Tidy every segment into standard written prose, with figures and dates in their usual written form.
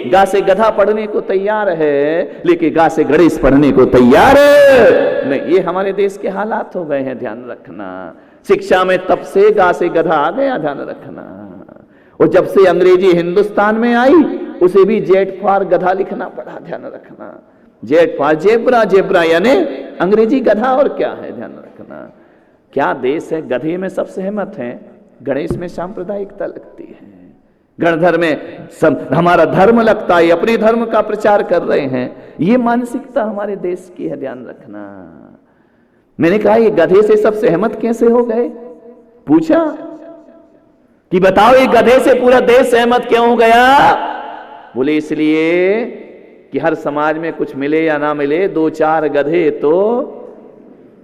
गा से गधा पढ़ने को तैयार है, लेकिन गा से गणेश पढ़ने को तैयार नहीं। ये हमारे देश के हालात हो गए हैं, ध्यान रखना। शिक्षा में तब से गा से गधा आ गया, ध्यान रखना। और जब से अंग्रेजी हिंदुस्तान में आई, उसे भी जेट फॉर गधा लिखना पड़ा, ध्यान रखना। जेट फॉर जेब्रा, जेब्रा यानी अंग्रेजी गधा, और क्या है, ध्यान रखना। क्या देश है, गधे में सब सहमत हैं, गणेश में सांप्रदायिकता लगती है, गणधर्म में हमारा धर्म लगता है, अपने धर्म का प्रचार कर रहे हैं। ये मानसिकता हमारे देश की है, ध्यान रखना। मैंने कहा ये गधे से सब सहमत कैसे हो गए? पूछा कि बताओ ये गधे से पूरा देश सहमत क्यों हो गया? बोले इसलिए कि हर समाज में कुछ मिले या ना मिले, दो चार गधे तो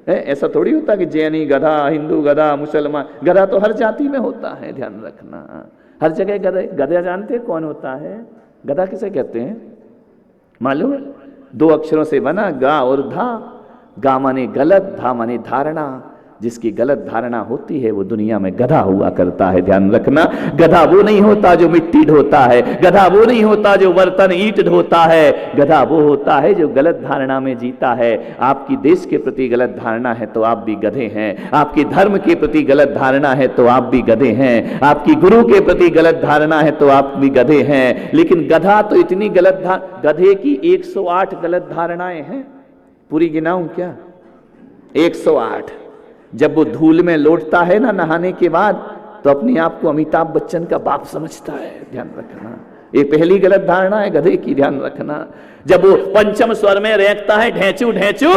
है। ऐसा थोड़ी होता कि जैनी गधा, हिंदू गधा, मुसलमान गधा, तो हर जाति में होता है, ध्यान रखना। हर जगह गधे। गधा जानते हैं कौन होता है? गधा किसे कहते हैं मालूम है? दो अक्षरों से बना, गा और धा। गा माने गलत, धा माने धारणा। जिसकी गलत धारणा होती है वो दुनिया में गधा हुआ करता है, ध्यान रखना। गधा वो नहीं होता जो मिट्टी ढोता है, गधा वो नहीं होता जो बर्तन ईंट ढोता है, गधा वो होता है जो गलत धारणा में जीता है। आपकी देश के प्रति गलत धारणा है तो आप भी गधे हैं, आपके धर्म के प्रति गलत धारणा है तो आप भी गधे हैं, आपकी गुरु के प्रति गलत धारणा है तो आप भी गधे हैं। लेकिन गधा तो इतनी गलत गधे की 108 गलत धारणाएं हैं। पूरी गिनाऊं क्या? 108। जब वो धूल में लौटता है ना नहाने के बाद, तो अपने आप को अमिताभ बच्चन का बाप समझता है, ध्यान रखना। ये पहली गलत धारणा है गधे की, ध्यान रखना। जब वो पंचम स्वर में रेंकता है ढेंचू ढेंचू,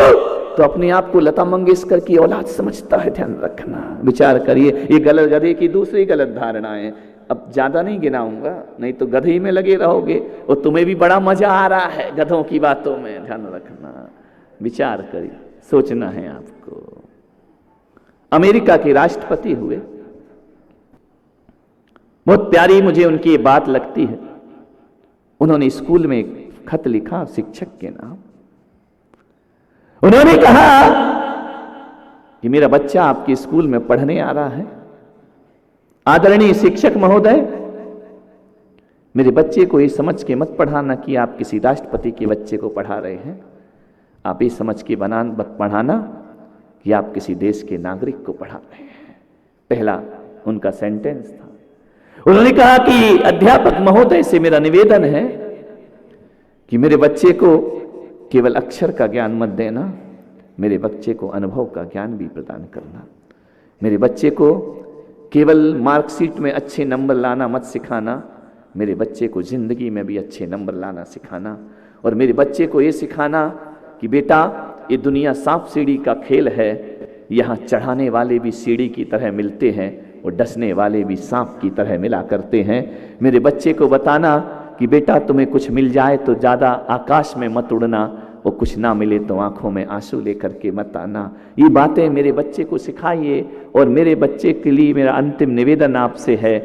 तो अपने आप को लता मंगेशकर की औलाद समझता है, ध्यान रखना। विचार करिए, ये गलत गधे की दूसरी गलत धारणा है। अब ज्यादा नहीं गिनाऊंगा, नहीं तो गधे ही में लगे रहोगे और तुम्हें भी बड़ा मजा आ रहा है गधों की बातों में, ध्यान रखना। विचार करिए, सोचना है आपको। अमेरिका के राष्ट्रपति हुए, बहुत प्यारी मुझे उनकी ये बात लगती है। उन्होंने स्कूल में एक खत लिखा शिक्षक के नाम। उन्होंने कहा कि मेरा बच्चा आपके स्कूल में पढ़ने आ रहा है, आदरणीय शिक्षक महोदय, मेरे बच्चे को ये समझ के मत पढ़ाना कि आप किसी राष्ट्रपति के बच्चे को पढ़ा रहे हैं। आप ये समझ के पढ़ाना कि आप किसी देश के नागरिक को पढ़ा रहे हैं। पहला उनका सेंटेंस था। उन्होंने कहा कि अध्यापक महोदय से मेरा निवेदन है कि मेरे बच्चे को केवल अक्षर का ज्ञान मत देना, मेरे बच्चे को अनुभव का ज्ञान भी प्रदान करना। मेरे बच्चे को केवल मार्कशीट में अच्छे नंबर लाना मत सिखाना, मेरे बच्चे को जिंदगी में भी अच्छे नंबर लाना सिखाना। और मेरे बच्चे को ये सिखाना कि बेटा ये दुनिया सांप सीढ़ी का खेल है, यहाँ चढ़ाने वाले भी सीढ़ी की तरह मिलते हैं और डसने वाले भी सांप की तरह मिला करते हैं। मेरे बच्चे को बताना कि बेटा तुम्हें कुछ मिल जाए तो ज़्यादा आकाश में मत उड़ना, और कुछ ना मिले तो आंखों में आंसू लेकर के मत आना। ये बातें मेरे बच्चे को सिखाइए। और मेरे बच्चे के लिए मेरा अंतिम निवेदन आपसे है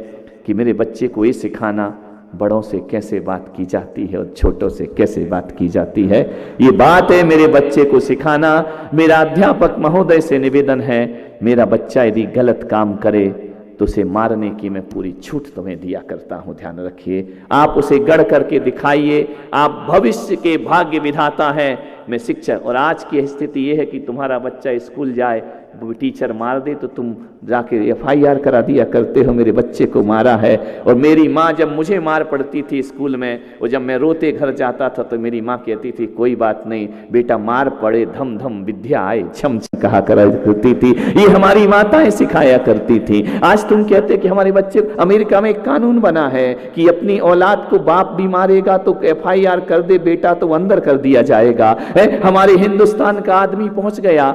कि मेरे बच्चे को ये सिखाना बड़ों से कैसे बात की जाती है और छोटों से कैसे बात की जाती है। ये बात है मेरे बच्चे को सिखाना। मेरा अध्यापक महोदय से निवेदन है, मेरा बच्चा यदि गलत काम करे तो उसे मारने की मैं पूरी छूट तुम्हें दिया करता हूं, ध्यान रखिए। आप उसे गढ़ करके दिखाइए, आप भविष्य के भाग्य विधाता हैं। मैं शिक्षक, और आज की स्थिति यह है कि तुम्हारा बच्चा स्कूल जाए, टीचर मार दे तो तुम जाके FIR करा दिया करते हो, मेरे बच्चे को मारा है। और मेरी माँ जब मुझे मार पड़ती थी स्कूल में, और जब मैं रोते घर जाता था तो मेरी माँ कहती थी कोई बात नहीं बेटा, मार पड़े धम धम विद्या आए छम छम कहा करती थी। ये हमारी माताएं सिखाया करती थी। आज तुम कहते कि हमारे बच्चे, अमेरिका में एक कानून बना है कि अपनी औलाद को बाप भी मारेगा तो FIR कर दे बेटा तो अंदर कर दिया जाएगा। हमारे हिंदुस्तान का आदमी पहुंच गया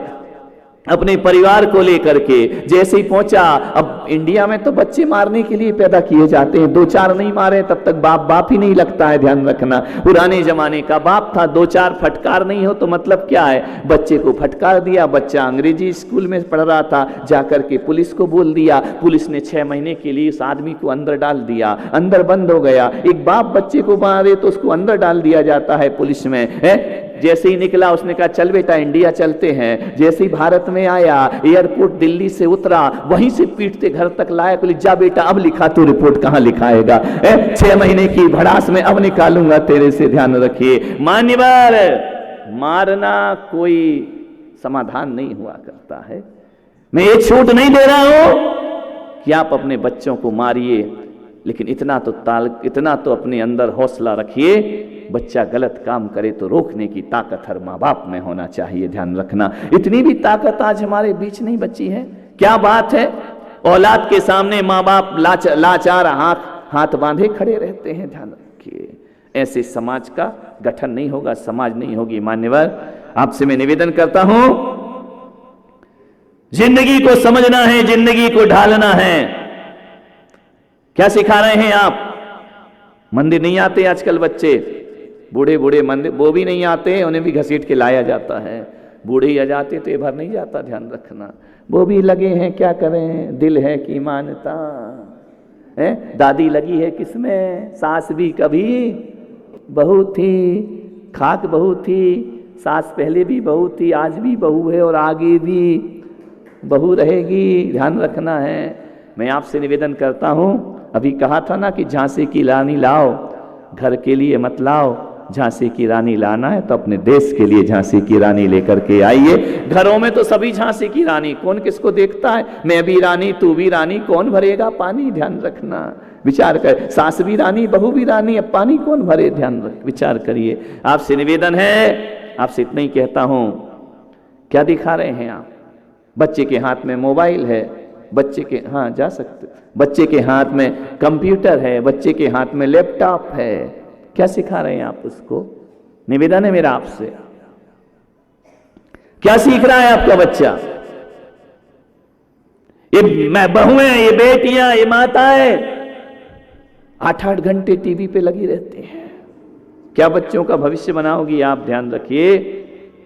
अपने परिवार को लेकर के, जैसे ही पहुंचा। अब इंडिया में तो बच्चे मारने के लिए पैदा किए जाते हैं, दो चार नहीं मारे तब तक बाप ही नहीं लगता है, ध्यान रखना। पुराने जमाने का बाप था, दो चार फटकार नहीं हो तो मतलब क्या है, बच्चे को फटकार दिया। बच्चा अंग्रेजी स्कूल में पढ़ रहा था, जाकर के पुलिस को बोल दिया, पुलिस ने 6 महीने के लिए उस आदमी को अंदर डाल दिया, अंदर बंद हो गया। एक बाप बच्चे को मारे तो उसको अंदर डाल दिया जाता है पुलिस में, है जैसे ही निकला उसने कहा चल बेटा इंडिया चलते हैं। जैसे ही भारत में आया, एयरपोर्ट दिल्ली से उतरा, वहीं से पीटते घर तक लाया, बोले जा बेटा अब लिखा, तू रिपोर्ट कहां लिखाएगा, 6 महीने की भड़ास में अब निकालूंगा तेरे से, ध्यान रखिए। मान्यवर, मारना कोई समाधान नहीं हुआ करता है। मैं ये छूट नहीं दे रहा हूं कि आप अपने बच्चों को मारिए, लेकिन इतना तो अपने अंदर हौसला रखिए, बच्चा गलत काम करे तो रोकने की ताकत हर माँ बाप में होना चाहिए, ध्यान रखना। इतनी भी ताकत आज हमारे बीच नहीं बची है। क्या बात है, औलाद के सामने माँ बाप लाचार हाथ बांधे खड़े रहते हैं, ध्यान रखिए। ऐसे समाज का गठन नहीं होगा, समाज नहीं होगी। मान्यवर, आपसे मैं निवेदन करता हूं, जिंदगी को समझना है, जिंदगी को ढालना है। क्या सिखा रहे हैं आप? मंदिर नहीं आते आजकल बच्चे, बूढ़े बूढ़े मंदिर वो भी नहीं आते, उन्हें भी घसीट के लाया जाता है। बूढ़े ही आ जाते तो ये भर नहीं जाता, ध्यान रखना। वो भी लगे हैं, क्या करें, दिल है कि मानता है। दादी लगी है किसमें, सास भी कभी बहू थी, खाक बहू थी, सास पहले भी बहू थी, आज भी बहू है और आगे भी बहू रहेगी, ध्यान रखना है। मैं आपसे निवेदन करता हूं, अभी कहा था ना कि झांसी की रानी लाओ, घर के लिए मत लाओ। झांसी की रानी लाना है तो अपने देश के लिए झांसी की रानी लेकर के आइए। घरों में तो सभी झांसी की रानी, कौन किसको देखता है, मैं भी रानी तू भी रानी, कौन भरेगा पानी, ध्यान रखना। विचार कर, सास भी रानी बहू भी रानी, अब पानी कौन भरे, ध्यान रख, विचार करिए। आपसे निवेदन है, आपसे इतना ही कहता हूं, क्या दिखा रहे हैं आप? बच्चे के हाथ में मोबाइल है, बच्चे के, हाँ जा सकते, बच्चे के हाथ में कंप्यूटर है, बच्चे के हाथ में लैपटॉप है, क्या सिखा रहे हैं आप उसको? निवेदन है मेरा आपसे, क्या सीख रहा है आपका बच्चा? ये मैं बहू है, ये बेटियां, ये माताएं 8-8 घंटे टीवी पे लगी रहती हैं। क्या बच्चों का भविष्य बनाओगी आप? ध्यान रखिए।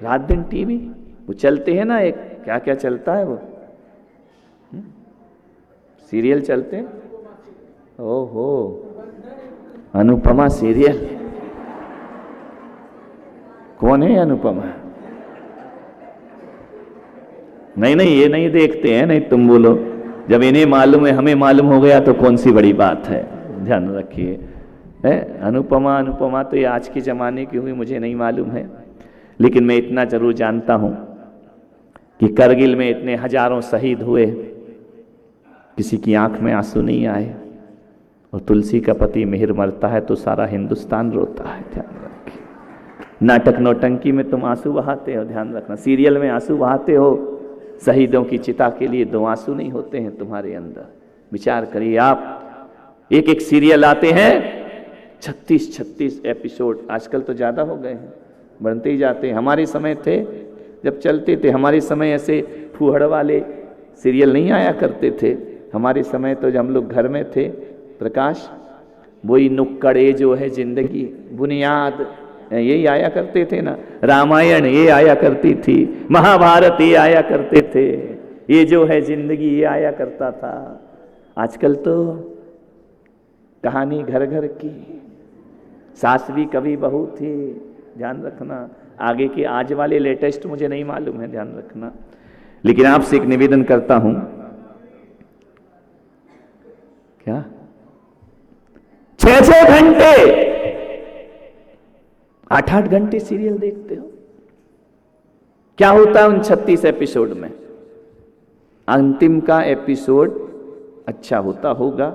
रात दिन टीवी, वो चलते हैं ना, एक क्या क्या चलता है, वो सीरियल चलते हैं। ओहो, अनुपमा सीरियल, कौन है अनुपमा? नहीं ये नहीं देखते हैं, नहीं तुम बोलो। जब इन्हें मालूम है, हमें मालूम हो गया तो कौन सी बड़ी बात है, ध्यान रखिए। अनुपमा तो ये आज के जमाने की हुई, मुझे नहीं मालूम है, लेकिन मैं इतना जरूर जानता हूं कि करगिल में इतने हजारों शहीद हुए, किसी की आंख में आंसू नहीं आए। और तुलसी का पति मिहिर मरता है तो सारा हिंदुस्तान रोता है, ध्यान रखिए। नाटक नौटंकी में तुम आंसू बहाते हो, ध्यान रखना। सीरियल में आंसू बहाते हो, शहीदों की चिता के लिए 2 आंसू नहीं होते हैं तुम्हारे अंदर। विचार करिए आप, एक एक सीरियल आते हैं, 36 एपिसोड, आजकल तो ज़्यादा हो गए हैं, बनते ही जाते हैं। हमारे समय थे जब चलते थे, हमारे समय ऐसे फूहड़ वाले सीरियल नहीं आया करते थे। हमारे समय तो जब हम लोग घर में थे, प्रकाश, वही नुक्कड़े जो है जिंदगी, बुनियाद, यही आया करते थे ना। रामायण ये आया करती थी, महाभारत ये आया करते थे, ये जो है जिंदगी ये आया करता था। आजकल तो कहानी घर घर की, सास भी कभी बहू थी, ध्यान रखना। आगे के आज वाले लेटेस्ट मुझे नहीं मालूम है, ध्यान रखना। लेकिन आपसे एक निवेदन करता हूं, क्या 6-6 घंटे 8-8 घंटे सीरियल देखते हो? क्या होता है उन 36 एपिसोड में? अंतिम का एपिसोड अच्छा होता होगा,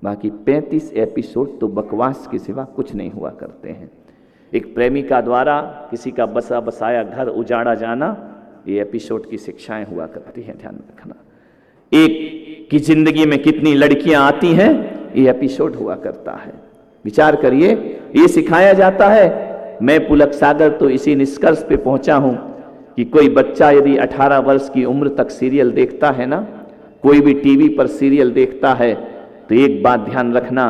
बाकी 35 एपिसोड तो बकवास के सिवा कुछ नहीं हुआ करते हैं। एक प्रेमिका द्वारा किसी का बसा बसाया घर उजाड़ा जाना, ये एपिसोड की शिक्षाएं हुआ करती हैं, ध्यान रखना। एक की जिंदगी में कितनी लड़कियां आती हैं, ये एपिसोड हुआ करता है। विचार करिए, ये सिखाया जाता है। मैं पुलक सागर तो इसी निष्कर्ष पे पहुंचा हूं कि कोई बच्चा यदि 18 वर्ष की उम्र तक सीरियल देखता है ना, कोई भी टीवी पर सीरियल देखता है, तो एक बात ध्यान रखना,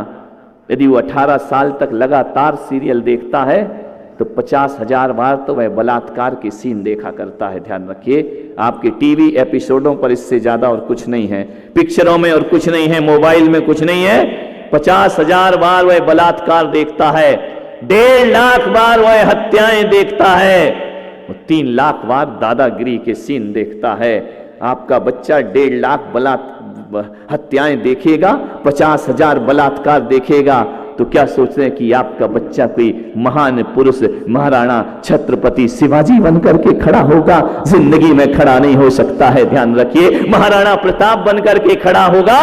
यदि वो 18 साल तक लगातार सीरियल देखता है तो 50,000 बार तो वह बलात्कार के सीन देखा करता है। ध्यान रखिए, आपके टीवी एपिसोडों पर इससे ज्यादा और कुछ नहीं है, पिक्चरों में और कुछ नहीं है, मोबाइल में कुछ नहीं है। 50,000 बार वह बलात्कार देखता है। 1.5 लाख बार वह हत्याएं देखता है, वो 3 लाख बार दादागिरी के सीन देखता है। आपका बच्चा 1.5 लाख हत्याएं देखेगा, 50,000 बलात्कार देखेगा, तो क्या सोच रहे हैं कि आपका बच्चा कोई महान पुरुष महाराणा छत्रपति शिवाजी बनकर के खड़ा होगा? जिंदगी में खड़ा नहीं हो सकता है, ध्यान रखिए। महाराणा प्रताप बनकर के खड़ा होगा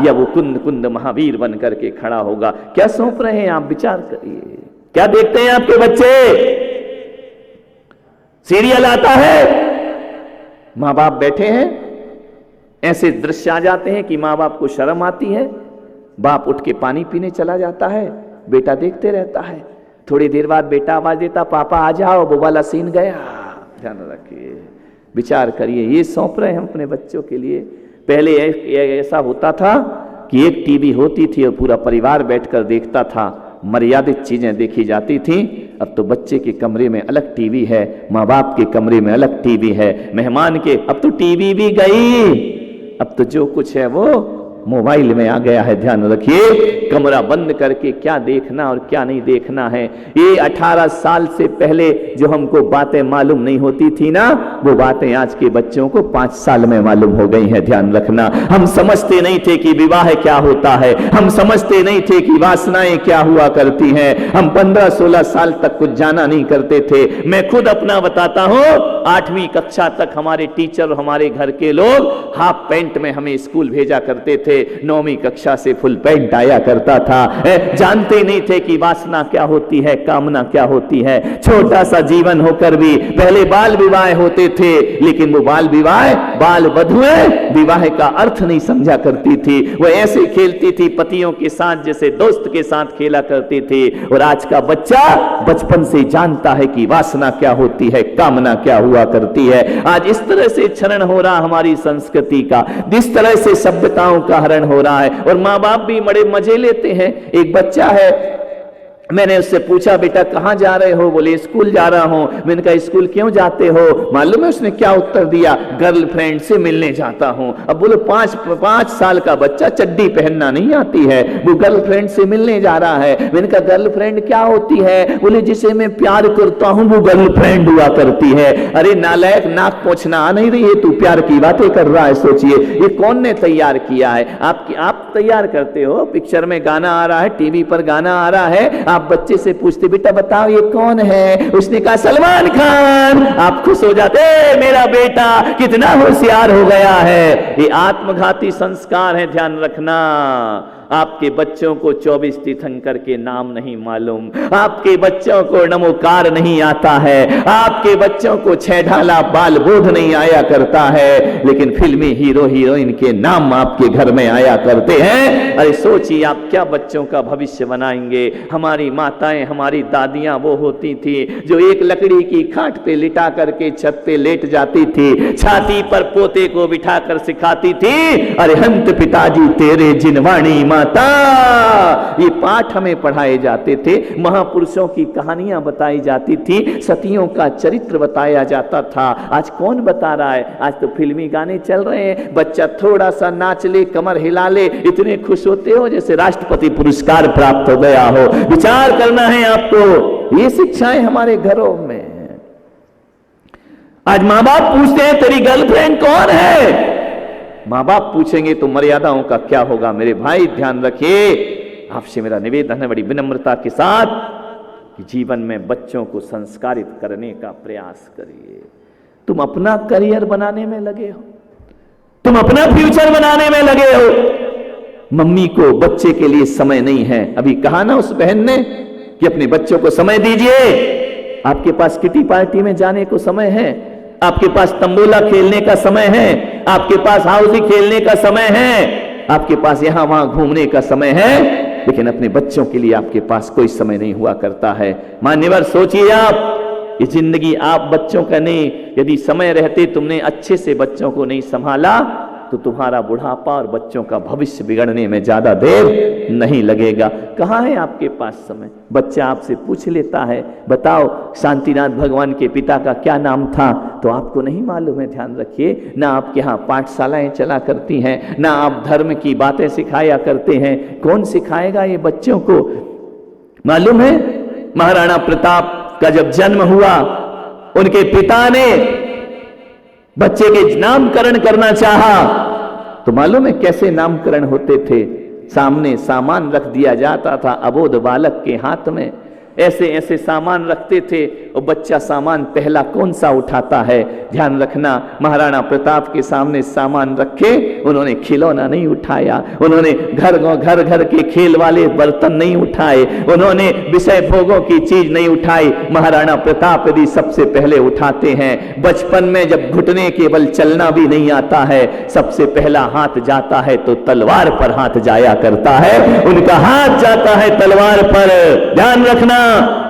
या वो कुंद कुंद महावीर बनकर के खड़ा होगा? क्या सौंप रहे हैं आप? विचार करिए। क्या देखते हैं आपके बच्चे? सीरियल आता है, मां बाप बैठे हैं, ऐसे दृश्य आ जाते हैं कि मां बाप को शर्म आती है, बाप उठ के पानी पीने चला जाता है, बेटा देखते रहता है। थोड़ी देर बाद बेटा आवाज देता, पापा आ जाओ, वो वाला सीन गया। ध्यान रखिए, विचार करिए, ये सौंप रहे हैं हम अपने बच्चों के लिए। पहले ऐसा होता था कि एक टीवी होती थी और पूरा परिवार बैठकर देखता था, मर्यादित चीजें देखी जाती थी। अब तो बच्चे के कमरे में अलग टीवी है, माँ बाप के कमरे में अलग टीवी है, मेहमान के, अब तो टीवी भी गई, अब तो जो कुछ है वो मोबाइल में आ गया है। ध्यान रखिए, कमरा बंद करके क्या देखना और क्या नहीं देखना है। ये 18 साल से पहले जो हमको बातें मालूम नहीं होती थी ना, वो बातें आज के बच्चों को 5 साल में मालूम हो गई हैं। ध्यान रखना, हम समझते नहीं थे कि विवाह क्या होता है, हम समझते नहीं थे कि वासनाएं क्या हुआ करती हैं। हम 15-16 साल तक कुछ जाना नहीं करते थे। मैं खुद अपना बताता हूं, 8वीं कक्षा तक हमारे टीचर और हमारे घर के लोग हाफ पैंट में हमें स्कूल भेजा करते थे। 9वीं कक्षा से फुल पैंट आया करता था। जानते नहीं थे कि वासना क्या होती है, कामना क्या होती है। छोटा सा जीवन होकर भी पहले बाल विवाह होते थे, लेकिन वो बाल विवाह, बाल वधुएं विवाह का अर्थ नहीं समझा करती थी। वो ऐसे खेलती थी पतियों के साथ जैसे दोस्त के साथ खेला करती थी। और आज का बच्चा बचपन से जानता है कि वासना क्या होती है, कामना क्या हुआ करती है। आज इस तरह से क्षरण हो रहा हमारी संस्कृति का, जिस तरह से सभ्यताओं का हरण हो रहा है, और माँ बाप भी बड़े मजे लेते हैं। एक बच्चा है, मैंने उससे पूछा, बेटा कहां जा रहे हो? बोले स्कूल जा रहा हूं। मैंने कहा स्कूल क्यों जाते हो? मालूम है उसने क्या उत्तर दिया? गर्लफ्रेंड से मिलने जाता हूं। अब बोलो 5 साल का बच्चा, चड्डी पहनना नहीं आती है, वो गर्लफ्रेंड से मिलने जा रहा है। मैंने कहा गर्लफ्रेंड क्या होती है? बोले जिसे मैं प्यार करता हूं वो गर्लफ्रेंड हुआ करती है। अरे नालायक, नाक पोंछना आ नहीं रही है, तू प्यार की बातें कर रहा है। सोचिए ये कौन ने तैयार किया है? आप तैयार करते हो। पिक्चर में गाना आ रहा है, टीवी पर गाना आ रहा है, आप बच्चे से पूछते बेटा बताओ ये कौन है? उसने कहा सलमान खान। आप खुश हो जाते, मेरा बेटा कितना होशियार हो गया है। ये आत्मघाती संस्कार है, ध्यान रखना। आपके बच्चों को 24 तीर्थंकर के नाम नहीं मालूम, आपके बच्चों को नमोकार नहीं आता है, आपके बच्चों को 6 ढाला बाल बोध नहीं आया करता है, लेकिन फिल्मी हीरो हीरोइन के नाम आपके घर में आया करते हैं। अरे सोचिए आप क्या बच्चों का भविष्य बनाएंगे। हमारी माताएं, हमारी दादियां वो होती थी जो एक लकड़ी की खाट पे लिटा करके छत पे लेट जाती थी, छाती पर पोते को बिठाकर सिखाती थी, अरे हंत पिताजी तेरे जिनवाणी माता। ये पाठ हमें पढ़ाए जाते थे, महापुरुषों की कहानियां बताई जाती थी, सतियों का चरित्र बताया जाता था। आज कौन बता रहा है? आज तो फिल्मी गाने चल रहे हैं। बच्चा थोड़ा सा नाच ले, कमर हिला ले, इतने खुश होते हो जैसे राष्ट्रपति पुरस्कार प्राप्त हो गया हो। विचार करना है आपको। ये शिक्षाएं हमारे घरों में। आज मां बाप पूछते हैं तेरी गर्लफ्रेंड कौन है? मां बाप पूछेंगे तो मर्यादाओं का क्या होगा? मेरे भाई ध्यान रखिए, आपसे मेरा निवेदन है बड़ी विनम्रता के साथ कि जीवन में बच्चों को संस्कारित करने का प्रयास करिए। तुम अपना करियर बनाने में लगे हो, तुम अपना फ्यूचर बनाने में लगे हो। मम्मी को बच्चे के लिए समय नहीं है। अभी कहा ना उस बहन ने कि अपने बच्चों को समय दीजिए। आपके पास किटी पार्टी में जाने को समय है, आपके पास तंबोला खेलने का समय है, आपके पास हाउसी खेलने का समय है, आपके पास यहां वहां घूमने का समय है, लेकिन अपने बच्चों के लिए आपके पास कोई समय नहीं हुआ करता है। मान्यवर सोचिए आप, ये जिंदगी आप बच्चों का नहीं, यदि समय रहते तुमने अच्छे से बच्चों को नहीं संभाला तो तुम्हारा बुढ़ापा और बच्चों का भविष्य बिगड़ने में ज्यादा देर नहीं लगेगा। कहां है आपके पास समय? बच्चा आपसे पूछ लेता है बताओ शांतिनाथ भगवान के पिता का क्या नाम था, तो आपको नहीं मालूम है। ध्यान रखिए, ना आपके यहाँ पाठशालाएं चला करती हैं, ना आप धर्म की बातें सिखाया करते हैं। कौन सिखाएगा ये बच्चों को? मालूम है महाराणा प्रताप का जब जन्म हुआ, उनके पिता ने बच्चे के नामकरण करना चाहा, तो मालूम है कैसे नामकरण होते थे? सामने सामान रख दिया जाता था अबोध बालक के हाथ में, ऐसे ऐसे सामान रखते थे, और बच्चा सामान पहला कौन सा उठाता है? ध्यान रखना, महाराणा प्रताप के सामने सामान रखे, उन्होंने खिलौना नहीं उठाया, उन्होंने घर घर के खेल वाले बर्तन नहीं उठाए, उन्होंने विषय भोगों की चीज नहीं उठाई। महाराणा प्रताप यदि सबसे पहले उठाते हैं, बचपन में जब घुटने के बल चलना भी नहीं आता है, सबसे पहला हाथ जाता है तो तलवार पर हाथ जाया करता है, उनका हाथ जाता है तलवार पर। ध्यान रखना,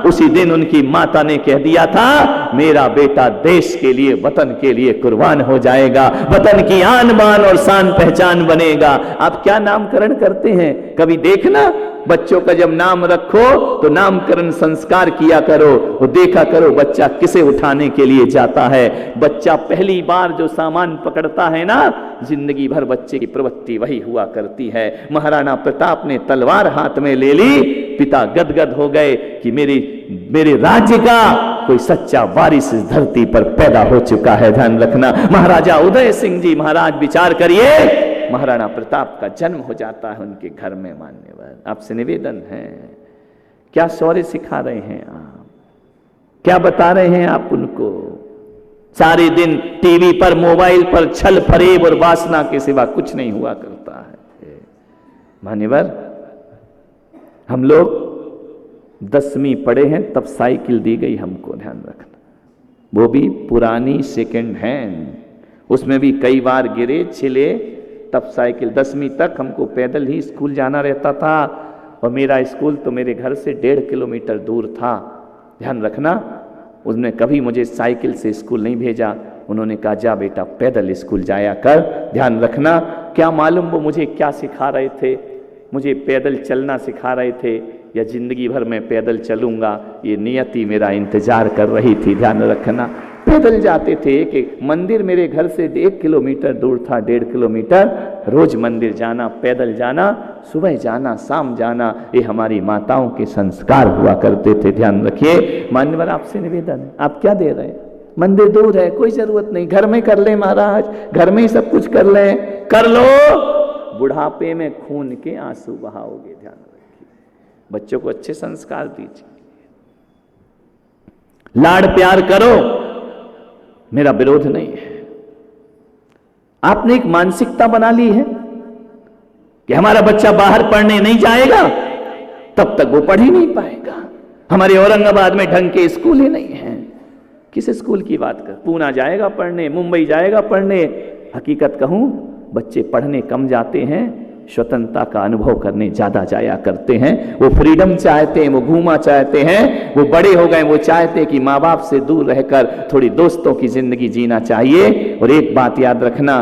उसी दिन उनकी माता ने कह दिया था, मेरा बेटा देश के लिए, वतन के लिए कुर्बान हो जाएगा, वतन की आन बान और शान पहचान बनेगा। आप क्या नामकरण करते हैं? कभी देखना, बच्चों का जब नाम रखो तो नामकरण संस्कार किया करो, वो देखा करो बच्चा किसे उठाने के लिए जाता है। बच्चा पहली बार जो सामान पकड़ता है ना, जिंदगी भर बच्चे की प्रवृत्ति वही हुआ करती है। महाराणा प्रताप ने तलवार हाथ में ले ली, पिता गदगद हो गए कि मेरे राज्य का कोई सच्चा वारिस इस धरती पर पैदा हो चुका है। ध्यान रखना, महाराजा उदय सिंह जी महाराज, विचार करिए, महाराणा प्रताप का जन्म हो जाता है उनके घर में। मान्यवर, आपसे निवेदन है, क्या शौर्य सिखा रहे हैं आप? क्या बता रहे हैं आप उनको? सारे दिन टीवी पर, मोबाइल पर छल फरेब और वासना के सिवा कुछ नहीं हुआ करता है। मान्यवर, हम लोग 10वीं पढ़े हैं तब साइकिल दी गई हमको, ध्यान रखना, वो भी पुरानी सेकेंड हैंड, उसमें भी कई बार गिरे छिले, तब साइकिल। 10वीं तक हमको पैदल ही स्कूल जाना रहता था, और मेरा स्कूल तो मेरे घर से 1.5 किलोमीटर दूर था। ध्यान रखना, उसने कभी मुझे साइकिल से स्कूल नहीं भेजा, उन्होंने कहा जा बेटा पैदल स्कूल जाया कर। ध्यान रखना, क्या मालूम वो मुझे क्या सिखा रहे थे? मुझे पैदल चलना सिखा रहे थे, या जिंदगी भर मैं पैदल चलूंगा, ये नियति मेरा इंतजार कर रही थी। ध्यान रखना, पैदल जाते थे। एक मंदिर मेरे घर से 1 किलोमीटर दूर था, 1.5 किलोमीटर, रोज मंदिर जाना, पैदल जाना, सुबह जाना, शाम जाना, ये हमारी माताओं के संस्कार हुआ करते थे। ध्यान रखिए। मान्यवर, आपसे निवेदन, आप क्या दे रहे हैं? मंदिर दूर है, कोई जरूरत नहीं, घर में कर ले महाराज, घर में ही सब कुछ कर ले, कर लो, बुढ़ापे में खून के आंसू बहाओगे। ध्यान रखिए, बच्चों को अच्छे संस्कार दीजिए, लाड़ प्यार करो, मेरा विरोध नहीं है। आपने एक मानसिकता बना ली है कि हमारा बच्चा बाहर पढ़ने नहीं जाएगा, तब तक वो पढ़ ही नहीं पाएगा। हमारे औरंगाबाद में ढंग के स्कूल ही नहीं है। किस स्कूल की बात कर? पूना जाएगा पढ़ने, मुंबई जाएगा पढ़ने। हकीकत कहूं, बच्चे पढ़ने कम जाते हैं, स्वतंत्रता का अनुभव करने ज्यादा जाया करते हैं। वो फ्रीडम चाहते हैं, वो घूमा चाहते हैं, वो बड़े हो गए, वो चाहते हैं कि माँ बाप से दूर रहकर थोड़ी दोस्तों की जिंदगी जीना चाहिए। और एक बात याद रखना,